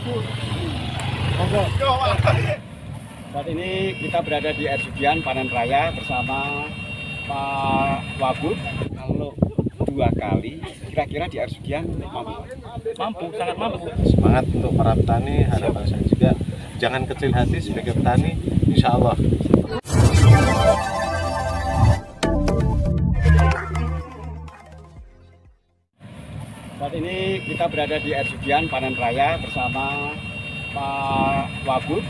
Saat ini kita berada di air Sugian panen raya bersama Pak Wagub. Kalau 2 kali, kira-kira di air Sugian mampu? Mampu, sangat mampu. Semangat untuk para petani, harapan saya juga jangan kecil hati sebagai petani, insya Allah. Saat ini kita berada di air Sugian panen raya bersama Pak Wagub.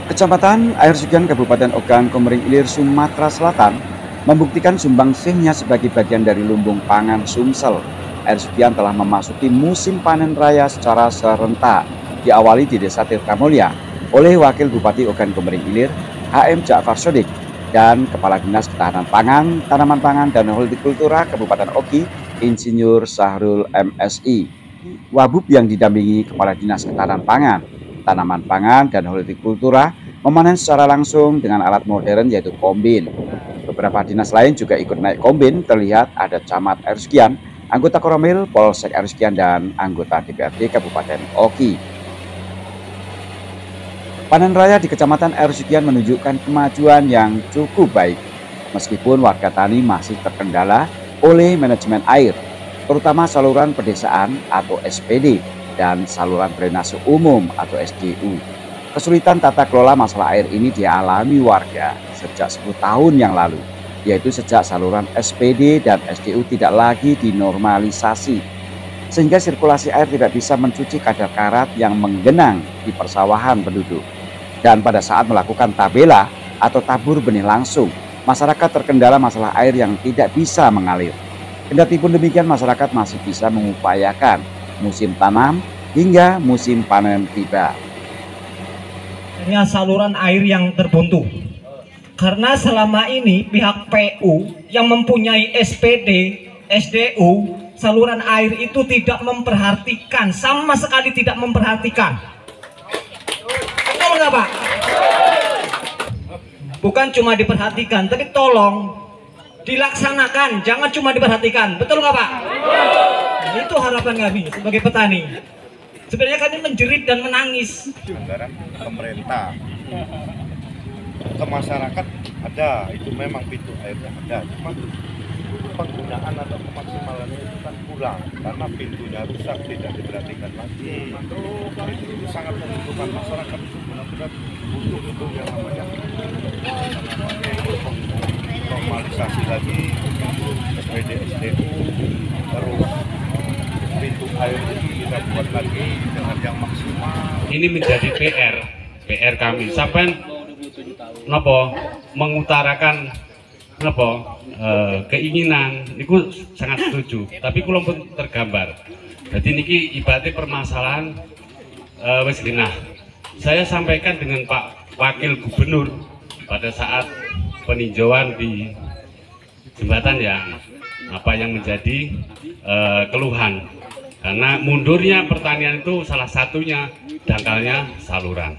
Kecamatan Air Sugian Kabupaten Ogan Komering Ilir, Sumatera Selatan membuktikan sumbangsihnya sebagai bagian dari lumbung pangan Sumsel. Air Sugian telah memasuki musim panen raya secara serentak, diawali di Desa Tirtamulya oleh Wakil Bupati Ogan Komering Ilir, HM Ja'far Sodik, dan Kepala Dinas Ketahanan Pangan, Tanaman Pangan, dan Hortikultura Kabupaten Oki, Insinyur Sahrul MSI. Wabub yang didampingi Kepala Dinas Ketahanan Pangan, Tanaman Pangan, dan Hortikultura memanen secara langsung dengan alat modern yaitu kombin. Beberapa dinas lain juga ikut naik kombin, terlihat ada Camat Air Sugian, anggota Koromil, Polsek Air Sugian, dan anggota DPRD Kabupaten Oki. Panen raya di Kecamatan Air Sugian menunjukkan kemajuan yang cukup baik, meskipun warga tani masih terkendala oleh manajemen air, terutama saluran pedesaan atau SPD dan saluran drainase umum atau SDU. Kesulitan tata kelola masalah air ini dialami warga sejak 10 tahun yang lalu, yaitu sejak saluran SPD dan SDU tidak lagi dinormalisasi, sehingga sirkulasi air tidak bisa mencuci kadar karat yang menggenang di persawahan penduduk. Dan pada saat melakukan tabela atau tabur benih langsung, masyarakat terkendala masalah air yang tidak bisa mengalir. Kendati pun demikian, masyarakat masih bisa mengupayakan musim tanam hingga musim panen tiba. Saluran air yang terbuntu. Karena selama ini pihak PU yang mempunyai SPD, SDU, saluran air itu tidak memperhatikan, sama sekali tidak memperhatikan. Betul nggak Pak? Bukan cuma diperhatikan, tapi tolong dilaksanakan, jangan cuma diperhatikan. Betul nggak Pak? Nah, itu harapan kami sebagai petani. Sebenarnya kami menjerit dan menangis. Anggaran pemerintah ke masyarakat ada, itu memang pintu airnya ada, cuma penggunaan atau kemaksimalannya itu kan kurang karena pintunya rusak, tidak diperhatikan lagi. Itu sangat membutuhkan masyarakat, itu benar-benar butuh itu yang namanya normalisasi lagi SPD, SDU, terus pintu air itu kita buat lagi dengan yang maksimal. Ini menjadi PR kami. Sampai nopo mengutarakan nopo keinginan, niku sangat setuju. Tapi kula pun tergambar. Jadi niki ibaratnya permasalahan wis genah. Saya sampaikan dengan Pak Wakil Gubernur pada saat peninjauan di jembatan yang menjadi keluhan. Karena mundurnya pertanian itu salah satunya dangkalnya saluran.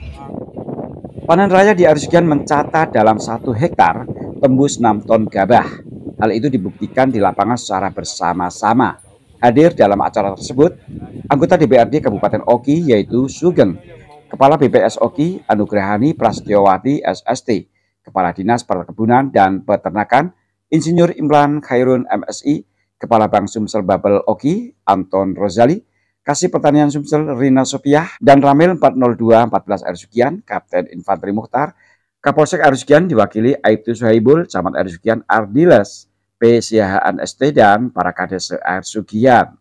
Panen raya di Air Sugian mencatat dalam 1 hektar tembus 6 ton gabah. Hal itu dibuktikan di lapangan secara bersama-sama. Hadir dalam acara tersebut anggota DPRD Kabupaten Oki yaitu Sugeng, Kepala BPS Oki Anugrahani Prasetyowati SST, Kepala Dinas Perkebunan dan Peternakan Insinyur Imran Khairun MSI, Kepala Bank Sumsel Babel Oki Anton Rozali, Kasih Pertanian Sumsel Rina Sopiah, dan Ramil 40214 Air Sugian Kapten Infanteri Mukhtar, Kapolsek Air Sugian diwakili Aibtu Suhaibul, Camat Air Sugian Ardiles, P. Siahaan ST, dan para kades Air Sugian.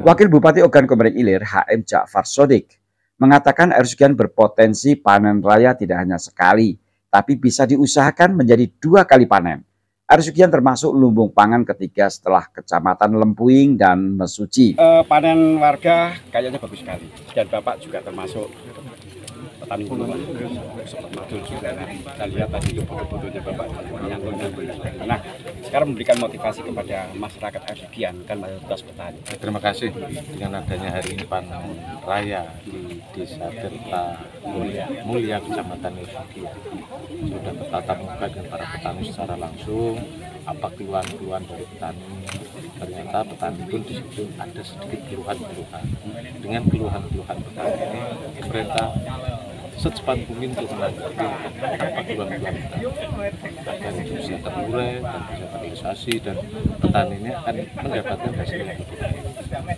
Wakil Bupati Ogan Komering Ilir HM Ja'far Sodik mengatakan Air Sugian berpotensi panen raya tidak hanya sekali, tapi bisa diusahakan menjadi 2 kali panen. Air Sugian termasuk lumbung pangan ketiga setelah Kecamatan Lempuing dan Mesuci. Panen warga kayaknya bagus sekali, dan Bapak juga termasuk petani dulu Pak. Betul juga. Kita lihat tadi itu foto-fotonya Bapak menyangkut-nyangkut. Nah, sekarang memberikan motivasi kepada masyarakat Ersugian kan mayoritas petani. Terima kasih dengan adanya hari ini panen raya di Desa Tirta Mulia Kecamatan Ersugian. Sudah bertatap muka dengan para petani secara langsung, apa keluhan-keluhan dari petani. Ternyata petani pun di situ ada sedikit keluhan-keluhan. Dengan keluhan-keluhan petani ini, pemerintah secepat mungkin untuk menanggapi apa keluhan-keluhan petani agar itu bisa terurai dan bisa terrealisasi dan petani ini akan mendapatkan hasil yang lebih baik.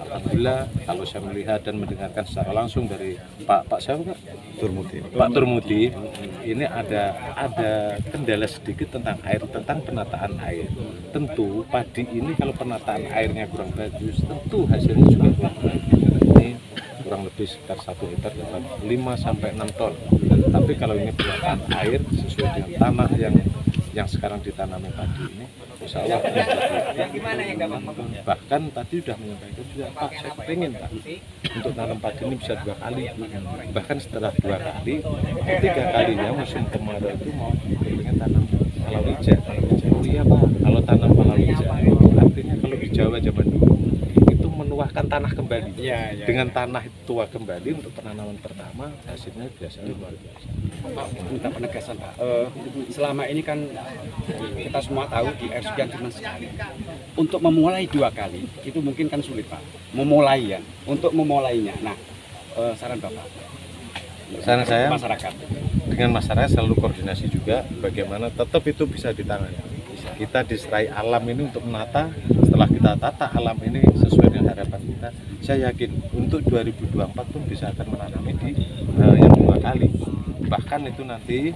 Alhamdulillah, kalau saya melihat dan mendengarkan secara langsung dari Pak siapa Pak? Pak Turmudi, ini ada kendala sedikit tentang air, tentang penataan air. Tentu padi ini kalau penataan airnya kurang bagus, tentu hasilnya juga kurang bagus. Ini kurang lebih sekitar 1 hektar dapat 5 sampai 6 ton. Tapi kalau ini penataan air sesuai dengan tanah yang sekarang ditanami padi ini, insya Allah bahkan tadi sudah menyampaikan juga Pak, saya pengen Pak untuk tanam padi ini bisa 2 kali, bahkan setelah 2 kali, 3 kalinya musim kemarau itu mau pengen tanam palawija. Oh iya Pak, kalau tanam palawija artinya kalau di Jawa zaman dulu itu menuahkan tanah kembali. Dengan tanah itu tua kembali untuk penanaman pertama, hasilnya biasanya luar biasa. Pak, minta penegasan Pak. Selama ini kan kita semua tahu di Ersugian cuma sekali. Untuk memulai 2 kali itu mungkin kan sulit Pak. Memulai ya. Untuk memulainya. Nah, saran Bapak. Saran saya masyarakat. Dengan masyarakat selalu koordinasi juga bagaimana tetap itu bisa ditangani. Kita diserai alam ini untuk menata. Setelah kita tata alam ini sesuai dengan harapan kita, saya yakin untuk 2024 pun bisa akan menanami di yang 2 kali. Bahkan itu nanti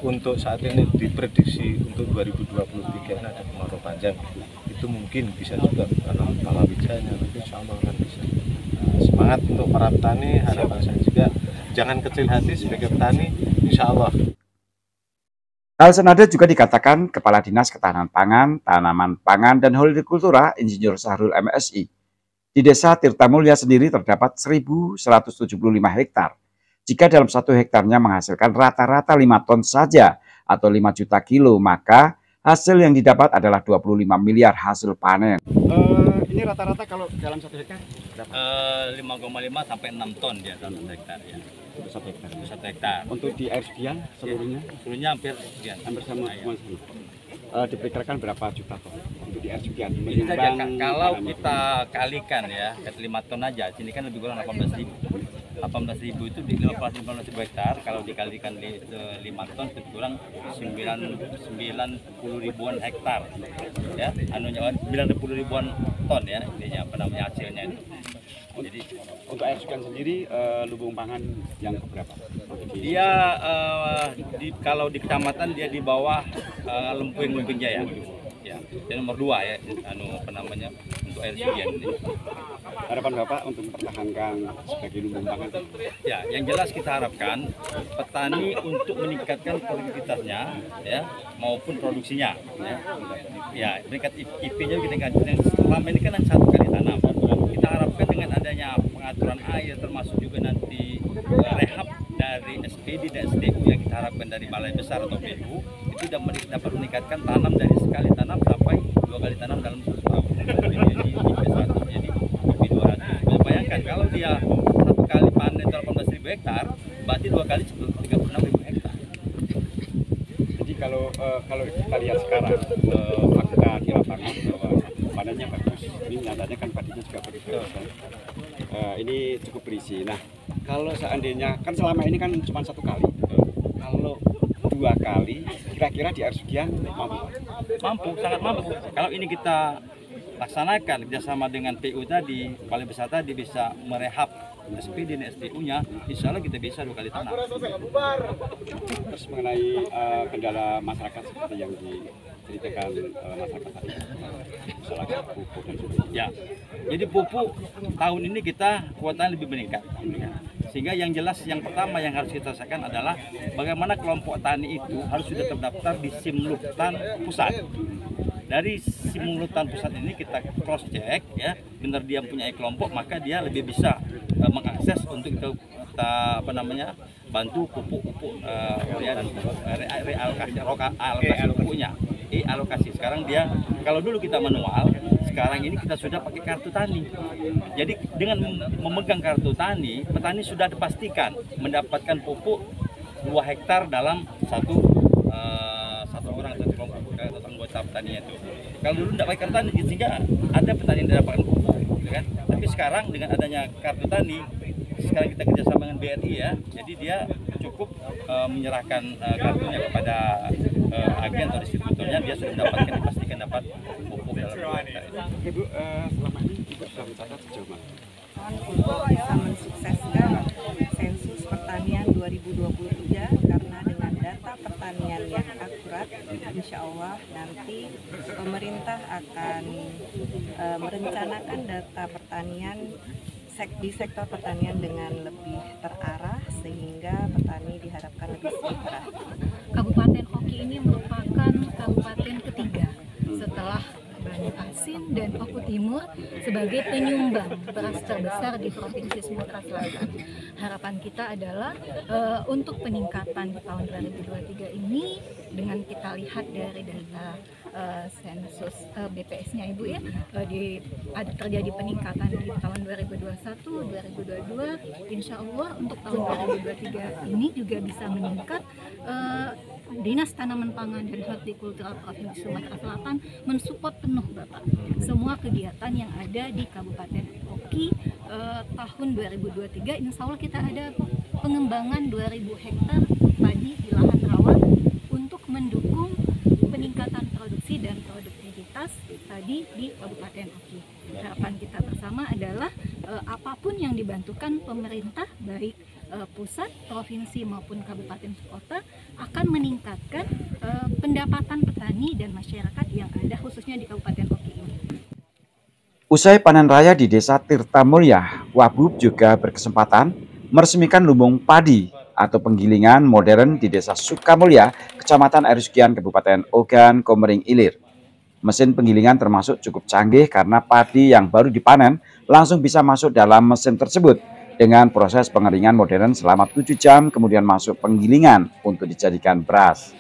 untuk saat ini diprediksi untuk 2023 ini ada kemarau panjang, itu mungkin bisa juga tanam palawijanya, tapi insya Allah akan bisa. Semangat untuk para petani, harapan saya juga jangan kecil hati sebagai petani, insya Allah. Hal senada juga dikatakan Kepala Dinas Ketahanan Pangan, Tanaman Pangan, dan Hortikultura Insinyur Syahrul MSI. Di Desa Tirta Mulia sendiri terdapat 1.175 hektar. Jika dalam 1 hektarnya menghasilkan rata-rata 5 ton saja atau 5 juta kilo, maka hasil yang didapat adalah 25 miliar hasil panen. Ini rata-rata kalau dalam 1 hektar berapa? 5,5 sampai 6 ton dia dalam 1 hektar ya. 1 hektar. 1 hektar. Untuk di Ersugian seluruhnya? Seluruhnya hampir sekian. Hampir sama. Diperkirakan berapa juta ton untuk di Ersugian? Ini saja kalau kita kalikan ya, 5 ton aja, sini kan lebih kurang 18.000. 18.000 itu di 15 hektar, kalau dikalikan di 5 ton lebih kurang 90 ribuan hektar ya, 90 ribuan ton ya, intinya apa namanya hasilnya itu. Jadi untuk Ersugian sendiri lumbung pangan yang berapa? Dia kalau di kecamatan dia di bawah Lumping Jaya ya, dan nomor 2 ya, apa namanya untuk Ersugian ini. Harapan Bapak untuk mempertahankan sebagai lumbung pangan? Ya, yang jelas kita harapkan petani untuk meningkatkan produktivitasnya ya maupun produksinya ya meningkat IP-nya kita tingkatkan. Selama ini kan 1 kali tanam. Kita harapkan dengan adanya pengaturan air termasuk juga nanti rehab dari SPD dan SDU yang kita harapkan dari balai besar atau BU itu dapat meningkatkan tanam dari sekali tanam sampai 2 kali tanam dalam 1 tahun. Jadi IP 100 jadi IP 200. Bayangkan kalau dia 1 kali panen 18.000 hektar, berarti 2 kali 36.000 hektar. Jadi kalau kita lihat sekarang fakta di lapangan bahwa panennya bagus. Ini nyatanya kan padinya juga bagus. Ini cukup berisi. Nah, kalau seandainya kan selama ini kan cuma 1 kali. Kalau 2 kali, kira-kira di Ersugian mampu? Mampu, sangat mampu. Kalau ini kita laksanakan kerjasama dengan PU tadi, Balai Besar tadi bisa merehab SPD dan SDU-nya, insya Allah kita bisa 2 kali tanam. Terus mengenai kendala masyarakat seperti yang diceritakan masyarakat tadi, masalah pupuk dan sebagainya. Ya, jadi pupuk tahun ini kita kuotanya lebih meningkat. Sehingga yang jelas yang pertama yang harus kita selesaikan adalah bagaimana kelompok tani itu harus sudah terdaftar di Simluktan Pusat. Dari Simluktan Pusat ini kita cross check ya, benar dia punya kelompok maka dia lebih bisa mengakses untuk kita bantu pupuk realokasi pupuknya, alokasi. Sekarang dia, kalau dulu kita manual, sekarang ini kita sudah pakai kartu tani. Jadi dengan memegang kartu tani, petani sudah dipastikan mendapatkan pupuk 2 hektar dalam satu orang atau kelompok atau anggota petani itu. Kalau dulu tidak pakai kartu tani, sehingga ada petani yang mendapatkan pupuk, gitu kan? Tapi sekarang dengan adanya kartu tani, sekarang kita kerjasama dengan BRI ya, jadi dia cukup menyerahkan kartunya kepada agen atau distributornya, dia sudah mendapatkan, dipastikan dapat pupuk dalam 2 hektar itu. Ibu, selama ini Ibu sudah mencatat sejauh mana? Untuk bisa mensukseskan sensus pertanian 2023, karena dengan data pertanian yang akurat, insya Allah nanti pemerintah akan merencanakan data pertanian di sektor pertanian dengan lebih terarah, sehingga petani diharapkan lebih sejahtera. Kabupaten Oki ini merupakan kabupaten ketiga setelah Banyu-Asin dan Oku Timur sebagai penyumbang beras terbesar di Provinsi Sumatera Selatan. Harapan kita adalah untuk peningkatan di tahun 2023 ini, dengan kita lihat dari data sensus BPS-nya Ibu ya, ada terjadi peningkatan di tahun 2021, 2022. Insya Allah untuk tahun 2023 ini juga bisa meningkat. Dinas Tanaman Pangan dan Hortikultura Provinsi Sumatera Selatan mensupport penuh Bapak semua kegiatan yang ada di Kabupaten Oki. Tahun 2023 insya Allah kita ada pengembangan 2000 hektar padi di lahan rawa untuk mendukung peningkatan produksi dan produktivitas tadi di Kabupaten Oki. Harapan kita bersama adalah apapun yang dibantukan pemerintah, baik pusat, provinsi maupun kabupaten kota, akan meningkatkan pendapatan petani dan masyarakat yang ada khususnya di Kabupaten Oki ini. Usai panen raya di Desa Tirtamulya, Wabub juga berkesempatan meresmikan lumbung padi atau penggilingan modern di Desa Sukamulya, Kecamatan Airsugian, Kabupaten Ogan Komering Ilir. Mesin penggilingan termasuk cukup canggih karena padi yang baru dipanen langsung bisa masuk dalam mesin tersebut dengan proses pengeringan modern selama 7 jam, kemudian masuk penggilingan untuk dijadikan beras.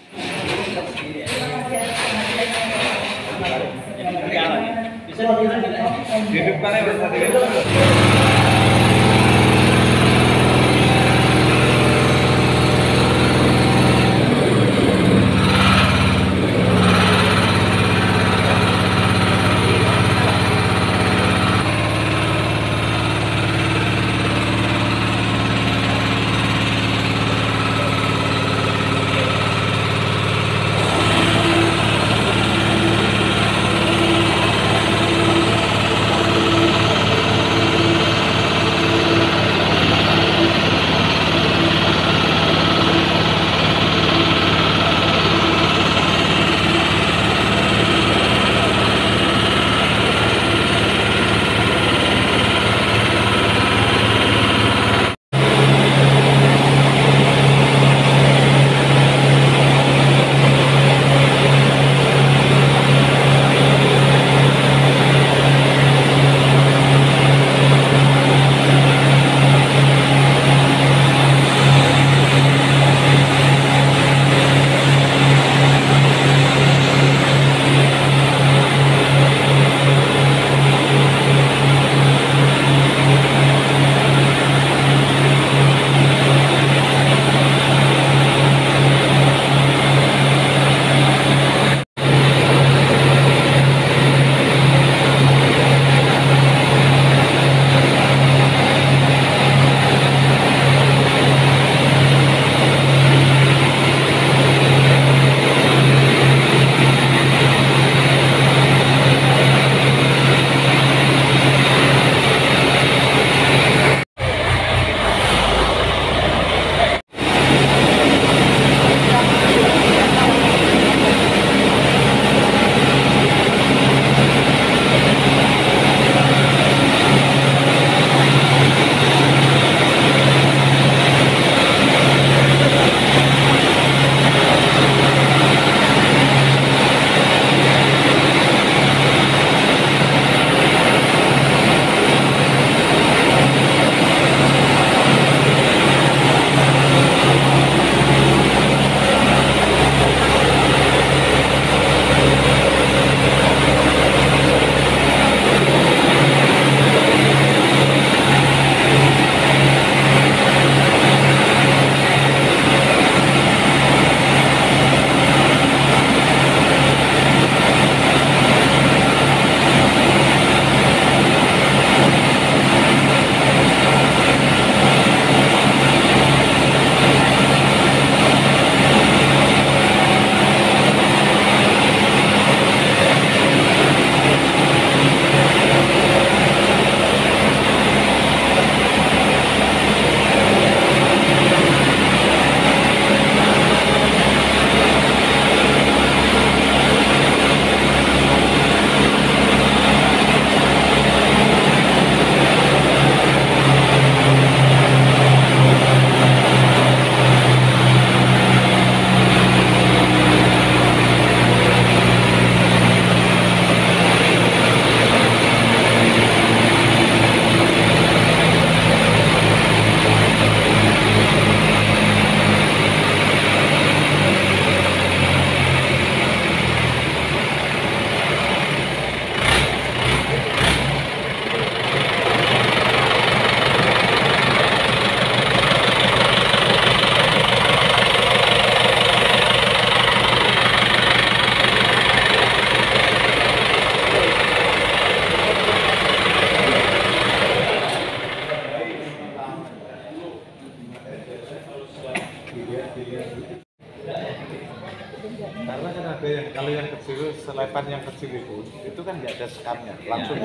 Karena kan ada yang kalau yang kecil, selepan yang kecil itu kan nggak ada sekamnya, langsung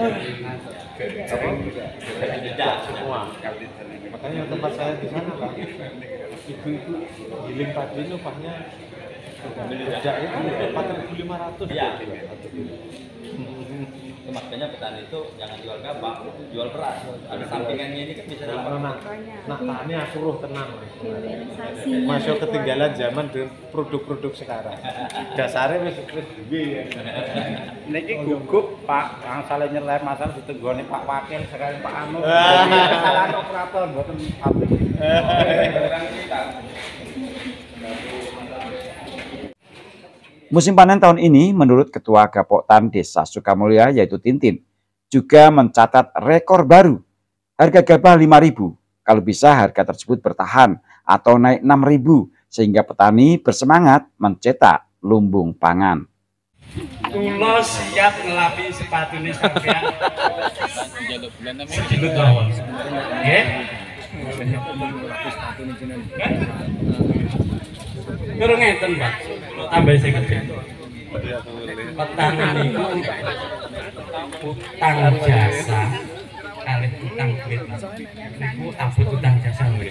tidak semua. Makanya tempat saya di sana lah, ibu-ibu giling padi itu upahnya beda itu 4.500 ya. Makanya petani itu jangan jual gabah, jual beras. Ada sampingannya ini kan bisa dapat. Nah, tani aku roh tenang. Masuk ketinggalan zaman dengan produk-produk sekarang. Dasarnya wis duwe. Niki gugup Pak, angsale nyelep masalah diteggone Pak Wakil sekali Pak Anu. Kesalahan operator mboten pabrik. Musim panen tahun ini menurut Ketua Gapoktan Desa Sukamulya yaitu Tintin juga mencatat rekor baru. Harga gabah 5.000, kalau bisa harga tersebut bertahan atau naik 6.000 sehingga petani bersemangat mencetak lumbung pangan. Kulo siap ngelapi sepatu ini sampean. Segitu awal. Nggih. Kurang ngeten, Pak. Tambah sing gede. Petani niku utang jasa kalih utang duit. Niku abot utang jasa nggih.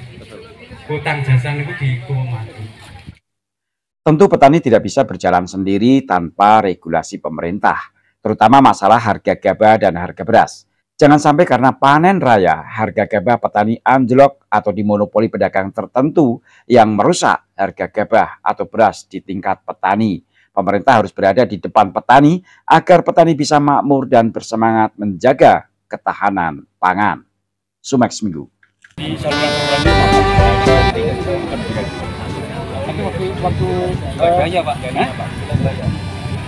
Utang jasa niku diikumati. Tentu petani tidak bisa berjalan sendiri tanpa regulasi pemerintah, terutama masalah harga gabah dan harga beras. Jangan sampai karena panen raya, harga gabah petani anjlok atau dimonopoli pedagang tertentu yang merusak harga gabah atau beras di tingkat petani. Pemerintah harus berada di depan petani agar petani bisa makmur dan bersemangat menjaga ketahanan pangan. Sumex Minggu. Waktu raya Pak,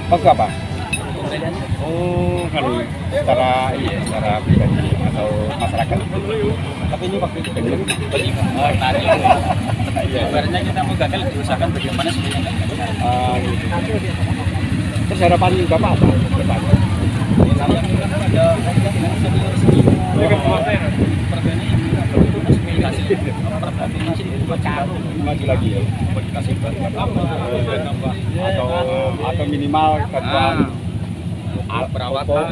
waktu apa? Oh, kalau secara pribadi atau masyarakat. Tapi ini waktu itu sebenarnya kita mau gagal diusahakan bagaimana sebenarnya. Terus harapan Bapak apa? Maju lagi ya, dikasih atau minimal bantuan perawatan.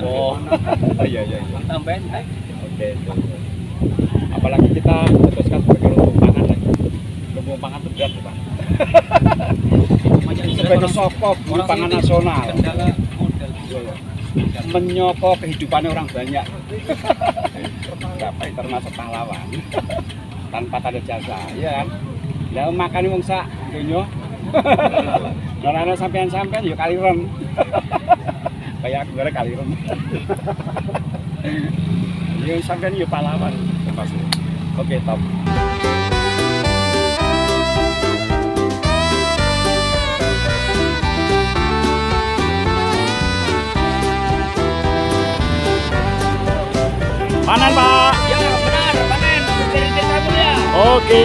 Iya. Tambahin. Oke. Apalagi kita memutuskan sebagai lumbung pangan lagi. Lumbung pangan itu berat, Pak. Sebagai sokok pangan nasional. Menyokong kehidupan orang banyak. Bapak termasuk pahlawan. Tanpa tanda jasa, ya kan? Lah makan wong sak donya. Ora ana sampean-sampean ya kaliren. Kayak aku gara kaliren. Ya sampean ya pahlawan termasuk. Oke, top. Panen, Pak. Ya, benar, panen. Dari Desa Mulia. Oke.